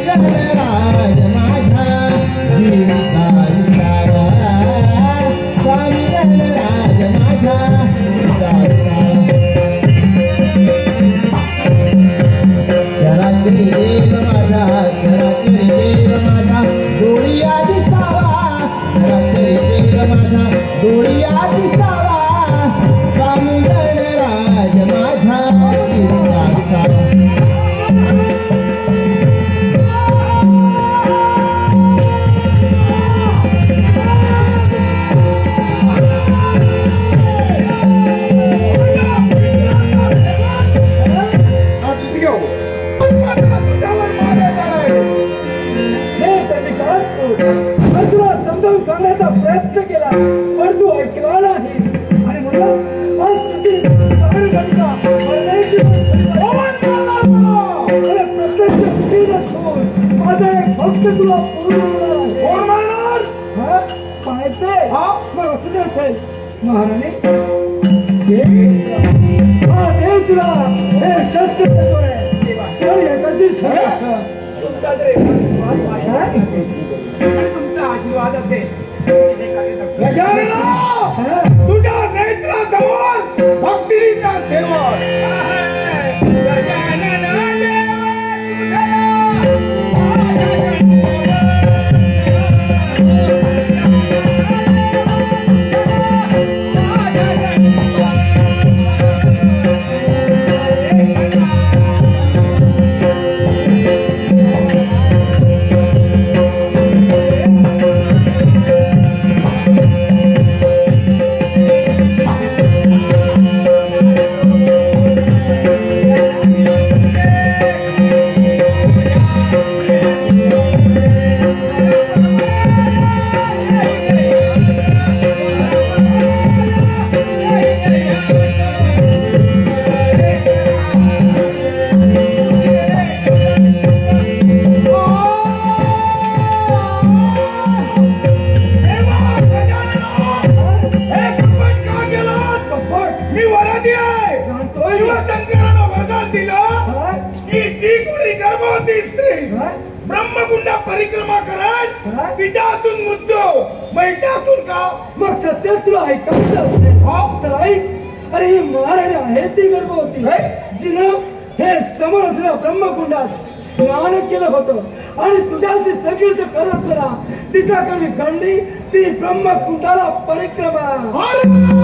गणराज माझा जीविता विसावा स्वामी गणराज माझा जीविता शरात्री देव माझा शरात्री देव माझा डोळिया दिसावा शरात्री देव माझा डोळिया दिसावा स्वामी गणराज माझा जीविता विसावा सांगण्याचा प्रयत्न केला पण तू ऐकला नाही आणि म्हणून आज तुझी प्रत्यक्ष माझा एक भक्त तुला कोण मारणार पाहायचंय मग असं असेल महाराणी हा देव तुला हे शस्त्र देतोय तर याच्याची संरक्षण तुमचा जर तुमचा आशीर्वाद असेल तुझ्या नेत्रासमोर भक्तीचा सेवक ब्रह्मकुंडा परिक्रमा करत तिच्यातून मुद्दो मैच्यातून का मग सत्य तुला ऐकायचं असेल तर ऐक अरे ही महाराणी आहे ती गर्भवती जिनं हे समोर असलेल्या ब्रह्मकुंडात स्नान केलं होतं आणि तुझ्याशी सगळीच करत तिच्याकडे घडली ती ब्रह्मकुंडाला परिक्रमा